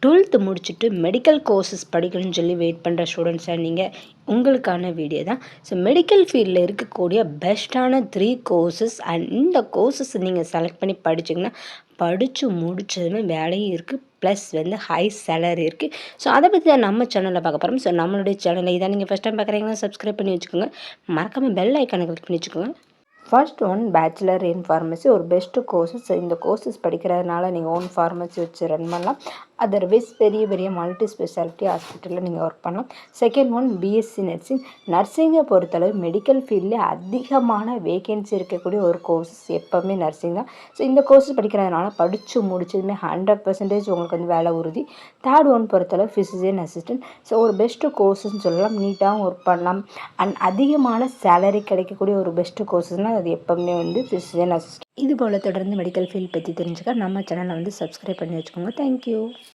12th முடிச்சுட்டு medical courses படிக்கணும்னு சொல்லி வெயிட் பண்ணுற ஸ்டூடெண்ட்ஸாக நீங்கள் உங்களுக்கான வீடியோ தான். ஸோ மெடிக்கல் ஃபீல்டில் இருக்கக்கூடிய பெஸ்ட்டான 3 கோர்சஸ் அண்ட் இந்த கோர்சஸ் நீங்கள் செலக்ட் பண்ணி படிச்சிங்கன்னா படித்து முடிச்சதுமே வேலையும் இருக்குது, ப்ளஸ் ஹை சேலரி இருக்குது. ஸோ அதை பற்றி தான் நம்ம சேனலில் பார்க்க போகிறோம். ஸோ நம்மளுடைய சேனலை இதான் நீங்கள் ஃபஸ்ட் டைம் பார்க்குறீங்கன்னா சப்ஸ்கிரைப் பண்ணி வச்சுக்கோங்க, மறக்காமல் பெல் ஐக்கானை கிளிக் பண்ணி வச்சுக்கோங்க. First one bachelor in pharmacy, ஒரு பெஸ்ட்டு கோர்சஸ். இந்த கோர்சஸ் படிக்கிறதுனால நீங்கள் ஓன் ஃபார்மசி வச்சு ரன் பண்ணலாம். அதர்வைஸ் பெரிய பெரிய மல்டி ஸ்பெஷாலிட்டி ஹாஸ்பிட்டலில் நீங்கள் ஒர்க் பண்ணலாம். Second one BSc nursing. நர்சிங்கை பொறுத்தளவு மெடிக்கல் ஃபீல்டில் அதிகமான வேகன்சி இருக்கக்கூடிய ஒரு கோர்சஸ் எப்போவுமே நர்சிங் தான். ஸோ இந்த கோர்சஸ் படிக்கிறதுனால படித்து முடிச்சதுமே 100% உங்களுக்கு வேலை உறுதி. தேர்ட் ஒன் பொறுத்தளவு ஃபிசிஷியன் அசிஸ்டன்ட். ஸோ ஒரு பெஸ்ட்டு கோர்ஸ்ன்னு சொல்லலாம், நீட்டாகவும் ஒர்க் பண்ணலாம் அண்ட் அதிகமான சேலரி கிடைக்கக்கூடிய ஒரு பெஸ்ட்டு கோர்சஸ்னால் அது எப்போவுமே ஃபிசிஷியன் அசிஸ்டன்ட். இது போல் தொடர்ந்து மெடிக்கல் ஃபீல்ட் பற்றி தெரிஞ்சுக்க நம்ம சேனலை சப்ஸ்கிரைப் பண்ணி வச்சுக்கோங்க. தேங்க்யூ.